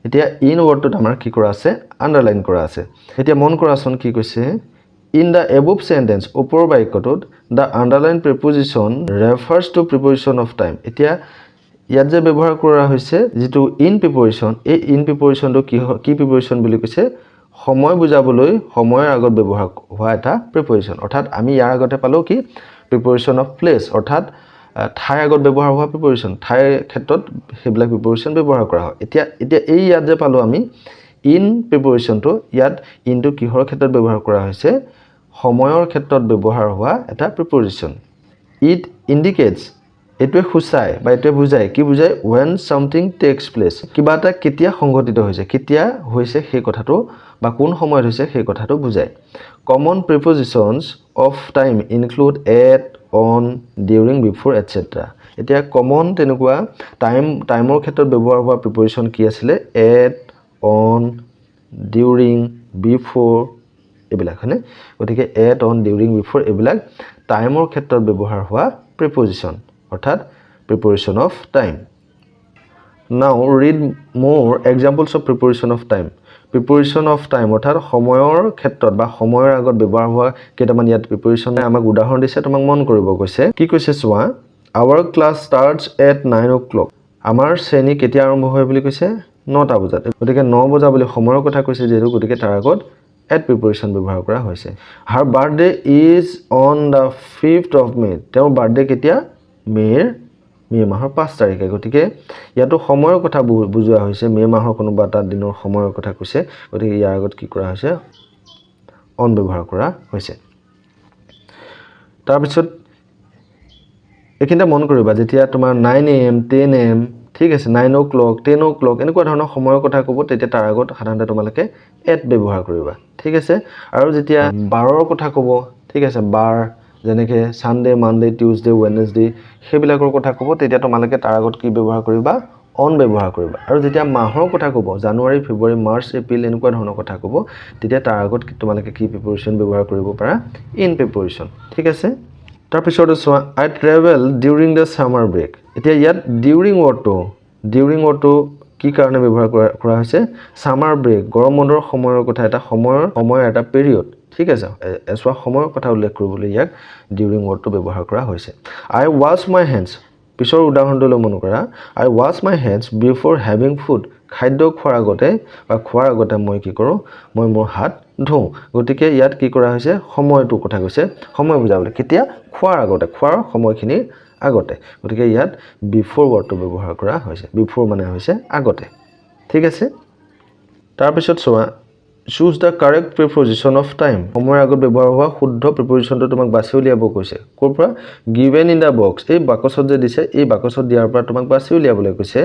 এতিয়া ইন ওয়াৰ্ডটোত আমাৰ কি কৰা আছে আন্ডাৰলাইন কৰা আছে এতিয়া মন কৰাচোন কি কৈছে ইন দা এবভ সেন্টেন্স ওপৰৰ বাক্যটোত দা আন্ডাৰলাইন প্ৰিপজিশন ৰেফাৰ্স টু প্ৰিপজিশন অফ টাইম এতিয়া ইয়াত যে ব্যৱহাৰ কৰা হৈছে যেটো ইন প্ৰিপজিশন এই ইন প্ৰিপজিশনটো কি প্ৰিপজিশন বুলি কৈছে সময় বুজাবলৈ সময়ৰ আগত ব্যৱহাৰ হোৱা এটা প্ৰিপজিশন অৰ্থাৎ আমি ইয়াৰ আগতে পালো কি প্ৰিপজিশন অফ প্লেস অৰ্থাৎ ঠাই আগত ব্যৱহাৰ হোৱা প্ৰিপজিশন ঠাই ক্ষেত্ৰত হেবিলাক প্ৰিপজিশন ব্যৱহাৰ কৰা হয় এতিয়া এই ইয়াত যে পালো আমি ইন প্ৰিপজিশনটো ইয়াত ইনটো কিহৰ ক্ষেত্ৰত ব্যৱহাৰ কৰা হৈছে সময়ৰ ক্ষেত্ৰত ব্যৱহাৰ হোৱা এটা প্ৰিপজিশন ইট ইন্ডিকেটস এটোৱে খুচাই বা এটোৱে বুজায় কি বুজায় when something takes place কিবা এটা কেতিয়া সংঘটিত হৈছে কেতিয়া হৈছে সেই কথাটো বা কোন সময়ত হৈছে সেই কথাটো বুজায় common prepositions of time include at on during before etc এতিয়া কমন তেনেকুৱা টাইমৰ ক্ষেত্ৰত ব্যৱহাৰ হোৱা প্ৰিপজিশন কি আছিল at on during before এবিলাক হনে গতিকে at on during before এবিলাক টাইমৰ ক্ষেত্ৰত ব্যৱহাৰ হোৱা প্ৰিপজিশন অৰ্থাৎ preposition of time now read more examples of preposition of time preposition of time অৰ্থাৎ সময়ৰ ক্ষেত্ৰত বা সময়ৰ আগত ব্যৱহাৰ হোৱা কেইটামান ইয়াত প্ৰিপজিশনে আমাক উদাহৰণ দিছে তোমাক মন কৰিব কৈছে কি কৈছে চোৱা our class starts at 9 o'clock আমাৰ শ্ৰেণী কেতিয়া আৰম্ভ হয় বুলি কৈছে 9টা বজাত গতিকে 9 বজা বুলি সময়ৰ কথা কৈছে যেটো গতিকে তাৰ আগত at preposition ব্যৱহাৰ কৰা হৈছে her birthday is on the 5th of May তেওঁৰ বাৰ্থডে কেতিয়া মে মাহৰ 5 তাৰিখে গতিকে ইয়াতো সময়ৰ কথা বুজোৱা হৈছে মে মাহৰ কোনোবা এটা দিনৰ সময়ৰ কথা কৈছে গতিকে ইয়াৰ আগত কি কৰা হৈছে অন ব্যৱহাৰ কৰা হৈছে তাৰ পিছত একিটা মন কৰিবা যেতিয়া তোমাৰ 9 am 10 am ঠিক আছে 9 o'clock 10 o'clock এনেকুৱা ধৰণৰ সময়ৰ কথা ক'ব তেতিয়া তাৰ আগত সাধাৰণতে তোমালকে at ব্যৱহাৰ কৰিবা ঠিক আছে আৰু যেতিয়া 12ৰ কথা ক'ব ঠিক আছে 12 যেনেকৈ ছানডে মানডে টিউজডে ৱেডনেছডে সেইবিলাকৰ কথা ক'ব তেতিয়া তোমালোকে তাৰ আগত কি ব্যৱহাৰ কৰিবা অন ব্যৱহাৰ কৰিবা আৰু যেতিয়া মাহৰ কথা ক'ব জানুৱাৰী ফেব্ৰুৱাৰী মাৰ্চ এপ্ৰিল এনেকুৱা ধৰণৰ কথা ক'ব তেতিয়া তাৰ আগত তোমালোকে কি প্ৰিপ'জিশ্যন ব্যৱহাৰ কৰিব পাৰা ইন প্ৰিপ'জিশ্যন ঠিক আছে তাৰপিছত চোৱা I travel during the summer break এতিয়া ইয়াত ডিউৰিং ৱৰ্ডটো কি কাৰণে ব্যৱহাৰ কৰা হৈছে ছামাৰ ব্ৰেক গৰম বন্ধৰ সময়ৰ কথা এটা সময় এটা পিৰিয়ড ঠিক আছে এছোৱা সময়ৰ কথা উল্লেখ কৰিবলৈ ইয়াক ডিউৰিং ৱৰ্ডটো ব্যৱহাৰ কৰা হৈছে আই ৱাছ মাই হেণ্ডছ পিছৰ উদাহৰণটোলৈ মন কৰা আই ৱাছ মাই হেণ্ডছ বিফৰ হেভিং ফুড খাদ্য খোৱাৰ আগতে মই কি কৰোঁ মই মোৰ হাত ধুওঁ গতিকে ইয়াত কি কৰা হৈছে সময়টোৰ কথা কৈছে সময় বুজাবলৈ কেতিয়া খোৱাৰ সময়খিনিৰ আগতে গতিকে ইয়াত বিফৰ ৱৰ্ডটো ব্যৱহাৰ কৰা হৈছে বিফৰ মানে হৈছে আগতে ঠিক আছে তাৰপিছত চোৱা choose the correct preposition of time সময়ৰ আগত ব্যৱহাৰ হোৱা শুদ্ধ প্ৰিপ'জিশ্যনটো তোমাক বাছি উলিয়াব কৈছে ক'ৰ পৰা গিভেন ইন দ্য বক্স এই বাকচত যে দিছে এই বাকচত দিয়াৰ পৰা তোমাক বাছি উলিয়াবলৈ কৈছে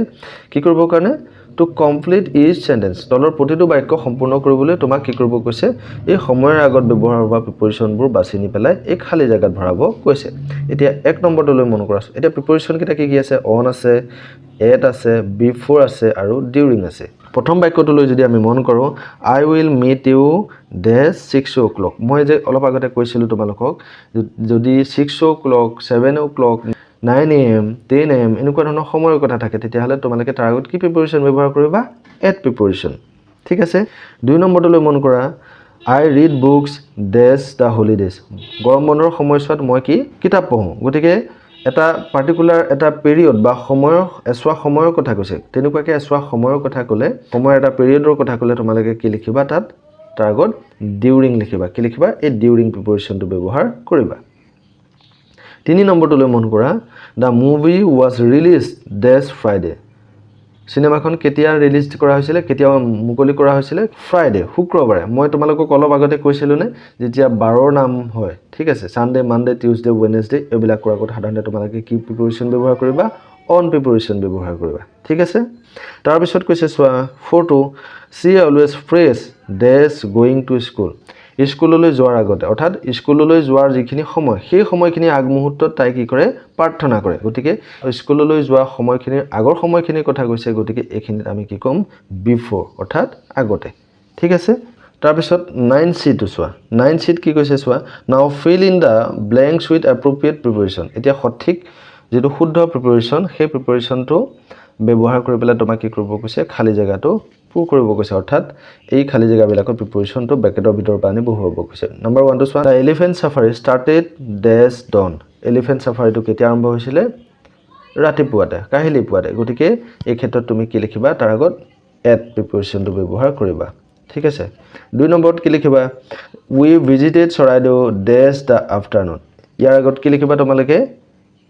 কি কৰিবৰ কাৰণে টু কমপ্লিট ইচ চেণ্টেন্স তলৰ প্ৰতিটো বাক্য সম্পূৰ্ণ কৰিবলৈ তোমাক কি কৰিব কৈছে এই সময়ৰ আগত ব্যৱহাৰ হোৱা প্ৰিপ'জিশ্যনবোৰ বাছি নি পেলাই এই খালী জেগাত ভৰাব কৈছে এতিয়া 1 নম্বৰটোলৈ মন কৰাছো এতিয়া প্ৰিপ'জিশ্যন কেইটা কি আছে অন আছে এট আছে বিফৰ আছে আৰু ডিউৰিং আছে প্ৰথম বাক্যটোলৈ যদি আমি মন কৰোঁ I will meet you dash 6 o'clock মই যে অলপ আগতে কৈছিলোঁ তোমালোকক যদি 6 o'clock 7 o'clock 9 AM 10 AM এনেকুৱা ধৰণৰ সময়ৰ কথা থাকে তেতিয়াহ'লে তোমালোকে তাৰ আগত কি প্ৰিপ'জিশ্যন ব্যৱহাৰ কৰিবা এট প্ৰিপ'জিশ্যন ঠিক আছে 2 নম্বৰটোলৈ মন কৰা I read books dash the holidays গৰম বন্ধৰ সময়ছোৱাত মই কি কিতাপ পঢ়োঁ গতিকে এটা পাৰ্টিকুলাৰ এটা পিৰিয়ড বা এছোৱা সময়ৰ কথা কৈছে তেনেকুৱাকৈ এছোৱা সময়ৰ কথা ক'লে সময় এটা পিৰিয়ডৰ কথা ক'লে তোমালোকে কি লিখিবা তাৰ আগত ডিউৰিং লিখিবা কি লিখিবা এই ডিউৰিং প্ৰিপ'জিশ্যনটো ব্যৱহাৰ কৰিবা 3 নম্বৰটোলৈ মন কৰা the movie was released this Friday চিনেমাখন কেতিয়া ৰিলিজ কৰা হৈছিলে কেতিয়া মুকলি কৰা হৈছিলে ফ্ৰাইডে শুক্ৰবাৰে মই তোমালোকক অলপ আগতে কৈছিলোনে যেতিয়া বাৰৰ নাম হয় ঠিক আছে ছানডে মানডে টিউজডে ৱেডনেছডে এইবিলাক কৰাৰ আগত সাধাৰণতে তোমালোকে কি প্ৰিপ'জিশ্যন ব্যৱহাৰ কৰিবা অন প্ৰিপ'জিশ্যন ব্যৱহাৰ কৰিবা ঠিক আছে তাৰপিছত কৈছে চোৱা 4টো she always fresh dash going to school স্কুললৈ যোৱাৰ আগতে অৰ্থাৎ স্কুললৈ যোৱাৰ যিখিনি সময় সেই সময়খিনি আগমুহূৰ্তত তাই কি কৰে প্ৰাৰ্থনা কৰে গতিকে স্কুললৈ যোৱা সময়খিনিৰ আগৰ সময়খিনিৰ কথা কৈছে গতিকে এইখিনিত আমি কি ক'ম বিফৰ অৰ্থাৎ আগতে ঠিক আছে তাৰপিছত 9C চোৱা 9Cত কি কৈছে চোৱা now fill in the blanks with appropriate preposition এতিয়া সঠিক যেটো শুদ্ধ প্ৰিপ'জিশ্যন সেই প্ৰিপ'জিশ্যনটো ব্যৱহাৰ কৰি পেলাই তোমাক কি কৰিব কৈছে খালী জেগাটো পূৰ কৰিব কৈছে অৰ্থাৎ এই খালী জেগাবিলাকৰ প্ৰিপ'জিশ্যনটো ব্ৰেকেটৰ ভিতৰৰ পৰা আনি বহুৱাব কৈছে নম্বৰ 1টো চোৱা the elephant safari started dash dawn elephant ছাফাৰীটো কেতিয়া আৰম্ভ হৈছিলে ৰাতিপুৱাতে কাহিলি পুৱাতে গতিকে এই ক্ষেত্ৰত তুমি কি লিখিবা তাৰ আগত এট প্ৰিপ'জিশ্যনটো ব্যৱহাৰ কৰিবা ঠিক আছে 2 নম্বৰত কি লিখিবা we visited Charaideo dash the afternoon ইয়াৰ আগত কি লিখিবা তোমালোকে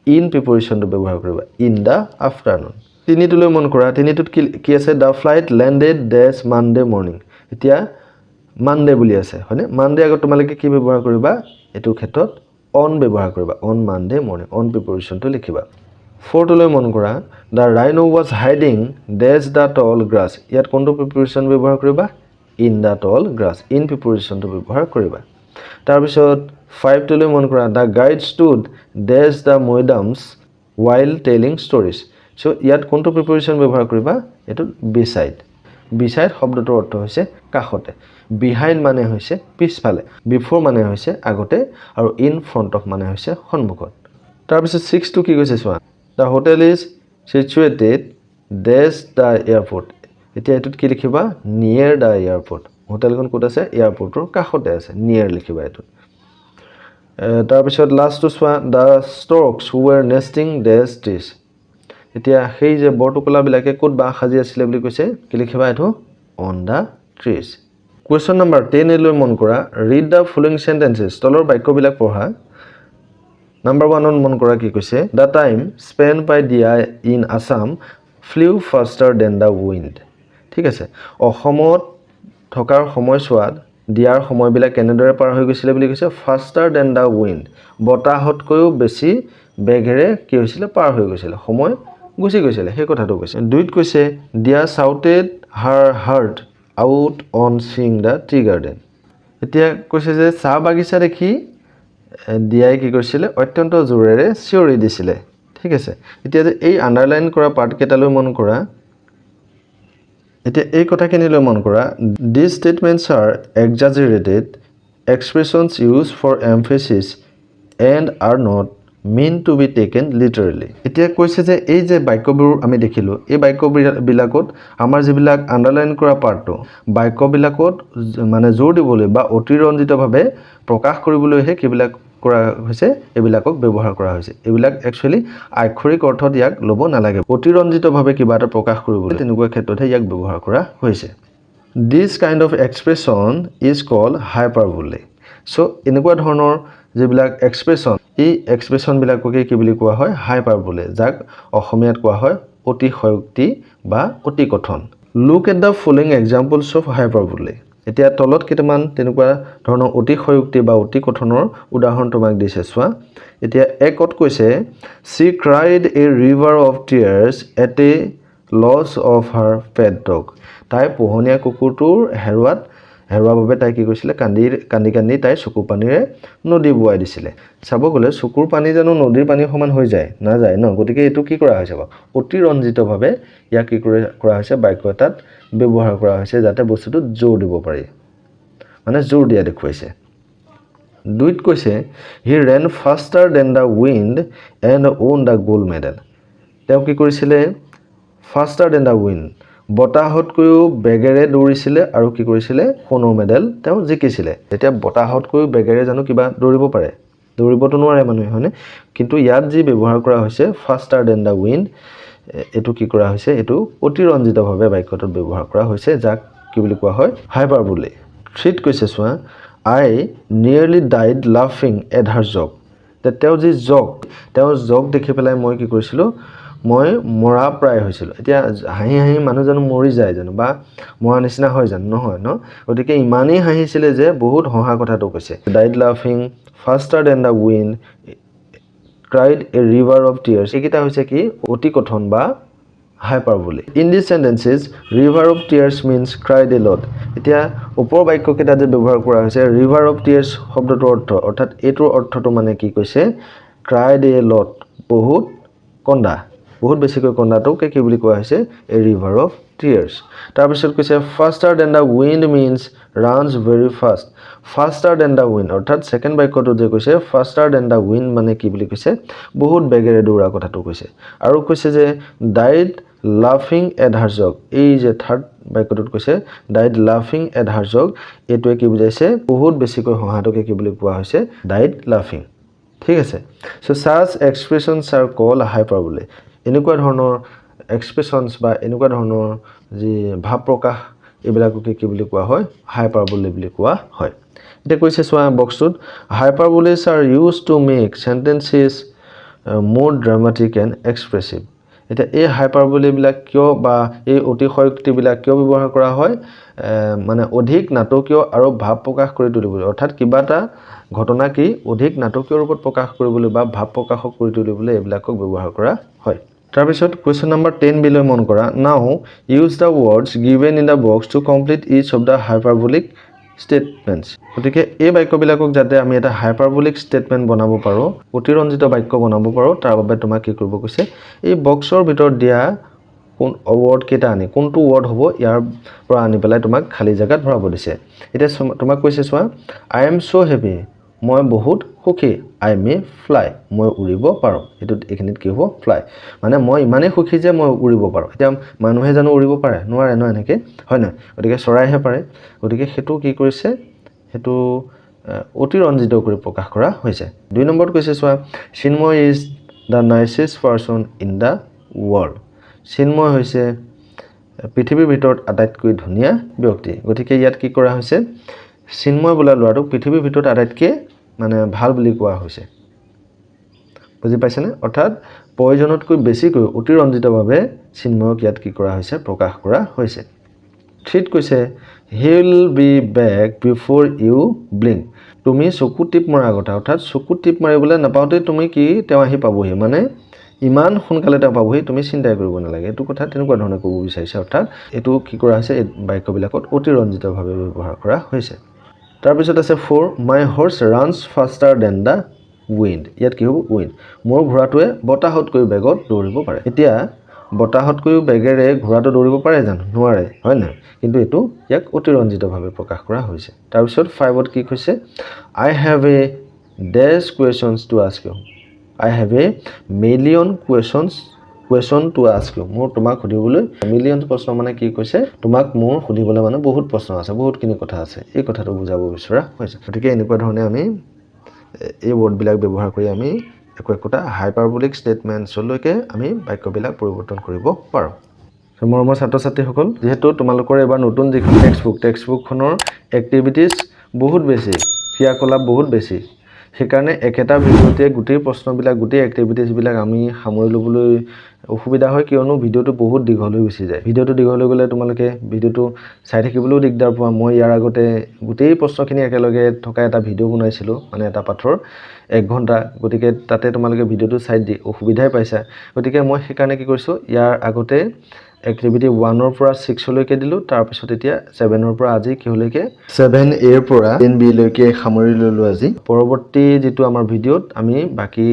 ইন প্ৰিপ'জিশ্যনটো ব্যৱহাৰ কৰিবা ইন দ্য আফটাৰনুন 3টোলৈ মন কৰা 3টোত কি আছে the flight landed dash Monday morning এতিয়া মানডে বুলি আছে হয়নে মানডে আগত তোমালোকে কি ব্যৱহাৰ কৰিবা এইটো ক্ষেত্ৰত অন ব্যৱহাৰ কৰিবা অন মানডে মৰ্নিং অন প্ৰিপ'জিশ্যনটো লিখিবা 4টোলৈ মন কৰা the rhino was hiding dash the tall grass ইয়াত কোনটো প্ৰিপ'জিশ্যন ব্যৱহাৰ কৰিবা in the tall grass in প্ৰিপ'জিশ্যনটো ব্যৱহাৰ কৰিবা তাৰপিছত 5টোলৈ মন কৰা the guide stood dash the Moidams while telling stories so ইয়াত কোনটো প্ৰিপ'জিশ্যন ব্যৱহাৰ কৰিবা এটো beside শব্দটোৰ অৰ্থ হৈছে কাষতে behind মানে হৈছে পিছফালে before মানে হৈছে আগতে আৰু in front of মানে হৈছে সন্মুখত তাৰপিছত 6টো কি কৈছে চোৱা the hotel is situated dash the airport এতিয়া এটোত কি লিখিবা near the airport হোটেলখন ক'ত আছে এয়াৰপৰ্টৰ কাষতে আছে near লিখিবা এটোত তাৰপিছত লাষ্টটো চোৱা the storks were nesting dash trees এতিয়া সেই যে বৰটোকলাবিলাকে ক'ত বাহ সাজি আছিল বুলি কৈছে কি লিখিবা এটো on the trees question number 10 লৈ মন কৰা read the following sentences তলৰ বাক্যবিলাক পঢ়া নম্বৰ 1 মন কৰা কি কৈছে the time spent by Dia in Assam flew faster than the wind ঠিক আছে অসমত থকাৰ সময়ছোৱাত দিয়াৰ সময়বিলাক কেনেদৰে পাৰ হৈ গৈছিল বুলি কৈছে faster than the wind বতাহতকৈও বেছি বেগেৰে কি হৈছিল পাৰ হৈ গৈছিল সময় গুছি গৈছিল সেই কথাটো কৈছে দুইত কৈছে দিয়া shouted her heart out on seeing the tea garden এতিয়া কৈছে যে চাহ বাগিচা দেখি দিয়াই কি কৰিছিলে অত্যন্ত জোৰেৰে চিঞৰি দিছিলে ঠিক আছে এতিয়া যে এই আন্ডাৰলাইন কৰা পাৰ্ট কেইটালৈ মন কৰা এতিয়া এই কথাখিনিলৈ মন কৰা these statements are exaggerated expressions used for emphasis and are not meant to be taken literally এতিয়া কৈছে যে এই যে বাক্যবোৰ আমি দেখিলো এই বাক্যবিলাকত আমাৰ যিবিলাক আন্ডাৰলাইন কৰা পাৰ্টটো বাক্যবিলাকত মানে জোৰ দিবলৈ বা অতিৰঞ্জিতভাৱে প্ৰকাশ কৰিবলৈহে কিবিলাক কৰা হৈছে এবিলাকক ব্যৱহাৰ কৰা হৈছে এবিলাক একচুয়ালি আক্ষৰিক অৰ্থত ইয়াক লব নালাগে অতিৰঞ্জিতভাৱে কিবা এটা প্ৰকাশ কৰিবলৈ তেনেকুৱা ক্ষেত্ৰতহে ইয়াক ব্যৱহাৰ কৰা হৈছে this kind of expression is called hyperbole so এনেকুৱা ধৰণৰ যিবিলাক এক্সপ্ৰেছন এই এক্সপ্ৰেছন বিলাককে কি বুলি কোৱা হয় হাইপাৰবোলে যাক অসমীয়াত কোৱা হয় অতিশয়োক্তি বা অতিকথন look at the following examples of hyperbole এতিয়া তলত কেইটামান তেনেকুৱা ধৰণৰ অতিশয়োক্তি বা অতিকথনৰ উদাহৰণ তোমাক দিছে চোৱা এতিয়া একত কৈছে she cried a river of tears at a loss of her pet dog তাই পোহনীয়া কুকুৰটোৰ হেৰুৱা বাবে তাই কি কৈছিলে কান্দি তাই চকু পানীৰে নদী বুৱাই দিছিলে চাব গলে চকুৰ পানী জানো নদীৰ পানী সমান হৈ যায় না যায় ন গতিকে এটো কি কৰা হৈছে অতিৰঞ্জিতভাৱে ইয়াক কি কৰা হৈছে বাক্য এটাত ব্যৱহাৰ কৰা হৈছে যাতে বস্তুটো জোৰ দিব পাৰি মানে জোৰ দিয়া দেখুৱাইছে দুইত কৈছে he ran faster than the wind and won the gold medal তেওঁ কি কৰিছিলে faster than the wind বতাহতকৈও বেগেৰে দৌৰিছিলে আৰু কি কৰিছিলে সোণৰ মেডেল তেওঁ জিকিছিলে এতিয়া বতাহতকৈ বেগেৰে জানো কিবা দৌৰিব পাৰে দৌৰিবটো নোৱাৰে মানুহে হয়নে কিন্তু ইয়াত যি ব্যৱহাৰ কৰা হৈছে faster than the wind এটো কি কৰা হৈছে এটো অতিৰঞ্জিতভাৱে বাক্যটোত ব্যৱহাৰ কৰা হৈছে যাক কি বুলি কোৱা হয় হাইপাৰবোলে থ্ৰীত কৈছে চোৱা I nearly died laughing at her joke তেওঁ যি জক দেখি পেলাই মই কি কৰিছিলো মই মৰা প্ৰায় হৈছিল এতিয়া হাঁহি মানুহ জানো মৰি যায় জানো বা মৰা নিচিনা হয় জানো নহয় ন গতিকে ইমানেই হাঁহিছিলে যে বহুত হহা কথাটো কৈছে died laughing faster than the wind cried a river of tears এইটা হৈছে কি অতিকথন বা hyperbole in these sentences river of tears means cried a lot এতিয়া ওপৰ বাক্য কেইটা যে ব্যৱহাৰ কৰা হৈছে river of tears শব্দটোৰ অৰ্থ অৰ্থাৎ এটোৰ অৰ্থটো মানে কি কৈছে cried a lot বহুত কন্দা বহুত বেছিকৈ কন্দাটোকে কি বুলি কোৱা হৈছে a river of tears তাৰ পিছত কৈছে faster than the wind means runs very fast faster than the wind অৰ্থাৎ সেকেন্ড বাক্যটো যে কৈছে faster than the wind মানে কি বুলি কৈছে বহুত বেগেৰে দৌৰা কথাটো কৈছে আৰু কৈছে যে died laughing at her joke এই যে থাৰ্ড বাক্যটোত কৈছে died laughing at her joke এটোৱে কি বুজাইছে বহুত বেছিকৈ হহাটোকে কি বুলি কোৱা হৈছে died laughing ঠিক আছে so such expressions are called hyperbole এনেকুৱা ধৰণৰ এক্সপ্ৰেছনছ বা এনেকুৱা ধৰণৰ যি ভাৱ প্ৰকাশ এবিলাককে কি বুলি কোৱা হয় হাইপাৰবোলে বুলি কোৱা হয় এটা কৈছে চোৱা বক্সটোত hyperboles are used to make sentences more dramatic and expressive এটা এই হাইপাৰবোলে বিলাক কিয় বা এই অতিশয়োক্তি বিলাক কিয় ব্যৱহাৰ কৰা হয় মানে অধিক নাটকীয় আৰু ভাৱ প্ৰকাশ কৰি তুলিবলৈ অৰ্থাৎ কিবাটা ঘটনা কি অধিক নাটকীয় ৰূপত প্ৰকাশ কৰিবলৈ বা ভাৱ প্ৰকাশ কৰি তুলিবলৈ এবিলাকক ব্যৱহাৰ কৰা হয় তাৰ পিছত কোৱেশ্চন নম্বৰ 10 বিলৈ মন কৰা now use the words given in the box to complete each of the hyperbolic statements গতিকে এই বাক্যবিলাকক যাতে আমি এটা হাইপাৰবোলিক স্টেটমেন্ট বনাব পাৰো অতিৰঞ্জিত বাক্য বনাব পাৰো তাৰ বাবে তোমাক কি কৰিব কৈছে এই বক্সৰ ভিতৰত দিয়া কোন ওয়াৰ্ড কেটা আনি কোনটো ওয়াৰ্ড হ'ব ইয়াৰ পৰা আনি পেলাই তোমাক খালি জায়গাত ভৰাব দিছে এটা তোমাক কৈছে চোৱা I am so happy মই বহুত সুখী I may fly মই উৰিব পাৰো এটো এখিনিত কি হ'ব fly মানে মই ইমানে সুখী যে মই উৰিব পাৰো এতিয়া মানুহে জানো উৰিব পাৰে নোৱাৰে ন এনেকে হয় না গতিকে চৰাইহে পাৰে গতিকে হেতু কি কৰিছে হেতু অতিৰঞ্জিত কৰি প্ৰকাশ কৰা হৈছে দুই নম্বৰত কৈছে চোৱা Chinmoy is the nicest person in the world Chinmoy হৈছে পৃথিৱীৰ ভিতৰত আটাইতকৈ ধুনীয়া ব্যক্তি গতিকে ইয়াত কি কৰা হৈছে চিন্ময় বোলা লৰাটো পৃথিৱীৰ ভিতৰত আটাইতকৈ মানে ভাল বুলি কোৱা হৈছে বুজি পাইছানে অৰ্থাৎ প্ৰয়োজনতকৈ বেছিকৈ অতিৰঞ্জিতভাৱে চিন্ময়ক ইয়াত কি কৰা হৈছে প্ৰকাশ কৰা হৈছে থ্ৰীত কৈছে he will be back before you blink তুমি চকু টিপ মৰা কথা অৰ্থাৎ চকু টিপ মাৰিবলৈ নাপাওতে তুমি কি তেওঁ আহি পাবহি মানে ইমান সোনকালে তেওঁ পাবহি তুমি চিন্তা কৰিব নালাগে এটো কথা তেনেকুৱা ধৰণে ক'ব বিচাৰিছে অৰ্থাৎ এটো কি কৰা হৈছে এই বাক্যবিলাকত অতিৰঞ্জিতভাৱে ব্যৱহাৰ কৰা হৈছে তাৰপিছত আছে 4 my horse runs faster than the wind ইয়াত কি হ'ব উইণ্ড মোৰ ঘোঁৰাটোৱে বতাহতকৈ বেগত দৌৰিব পাৰে এতিয়া বতাহতকৈও বেগেৰে ঘোঁৰাটো দৌৰিব পাৰে জানো নোৱাৰে হয় নহয় কিন্তু এইটো ইয়াক অতিৰঞ্জিতভাৱে প্ৰকাশ কৰা হৈছে তাৰপিছত 5ত কি কৈছে I have a dash questions to ask you I have a million question to ask you মোৰ তোমাক সুধিবলৈ মিলিয়ন প্ৰশ্ন মানে কি কৈছে তোমাক মোৰ সুধিবলৈ মানে বহুত প্ৰশ্ন আছে বহুতখিনি কথা আছে এই কথাটো বুজাব বিচৰা হৈছে গতিকে এনেকুৱা ধৰণে আমি এই ৱৰ্ডবিলাক ব্যৱহাৰ কৰি আমি একোটা হাইপাৰবলিক ষ্টেটমেণ্টছলৈকে আমি বাক্যবিলাক পৰিৱৰ্তন কৰিব পাৰোঁ মৰমৰ ছাত্ৰ ছাত্ৰীসকল যেহেতু তোমালোকৰ এবাৰ নতুন যিখন টেক্সটবুকখনৰ এক্টিভিটিজ বহুত বেছি ক্ৰিয়াকলাপ বহুত বেছি সেইকাৰণে একেটা ভিডিঅ'তে গোটেই প্ৰশ্নবিলাক গোটেই এক্টিভিটিজবিলাক আমি সামৰি ল'বলৈ অসুবিধা হয় কিয়নো ভিডিঅ'টো বহুত দীঘল হৈ গুচি যায় ভিডিঅ'টো দীঘল হৈ গ'লে তোমালোকে ভিডিঅ'টো চাই থাকিবলৈও দিগদাৰ পোৱা মই ইয়াৰ আগতে গোটেই প্ৰশ্নখিনি একেলগে থকা এটা ভিডিঅ' বনাইছিলোঁ মানে এটা পাঠৰ 1 ঘণ্টা গতিকে তাতে তোমালোকে ভিডিঅ'টো চাই দি অসুবিধাই পাইছা গতিকে মই সেইকাৰণে কি কৰিছোঁ ইয়াৰ আগতে এক্টিভিটি 1 ৰ পৰা 6 লৈকে দিলোঁ তাৰপিছত এতিয়া 7 ৰ পৰা আজি কিহলৈকে 7A ৰ পৰা 10B লৈকে সামৰি ল'লোঁ আজি পৰৱৰ্তী যেটো আমাৰ ভিডিঅ'ত আমি বাকি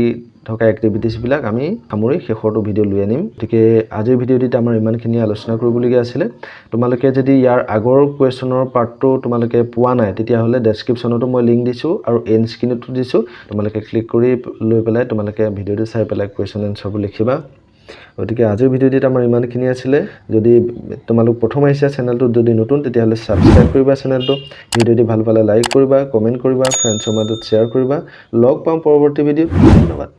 থকা এক্টিভিটিজবিলাক আমি সামৰি শেষৰটো ভিডিঅ' লৈ আনিম গতিকে আজিৰ ভিডিঅ'টিত আমাৰ ইমানখিনি আলোচনা কৰিবলগীয়া আছিলে তোমালোকে যদি ইয়াৰ আগৰ কুৱেশ্যনৰ পাৰ্টটো তোমালোকে পোৱা নাই তেতিয়াহ'লে ডেছক্ৰিপশ্যনতো মই লিংক দিছোঁ আৰু এণ্ড স্ক্ৰীনতো দিছোঁ তোমালোকে ক্লিক কৰি লৈ পেলাই তোমালোকে ভিডিঅ'টো চাই পেলাই কুৱেশ্যন এনচাৰবোৰ লিখিবা গতিকে আজিৰ ভিডিঅ'টিত আমাৰ ইমানখিনি আছিলে যদি তোমালোক প্ৰথম আহিছা চেনেলটোত যদি নতুন তেতিয়াহ'লে ছাবস্ক্ৰাইব কৰিবা চেনেলটো ভিডিঅ'টি ভাল পালে লাইক কৰিবা কমেণ্ট কৰিবা ফ্ৰেণ্ডছৰ মাজত শ্বেয়াৰ কৰিবা লগ পাম পৰৱৰ্তী ভিডিঅ'ত ধন্যবাদ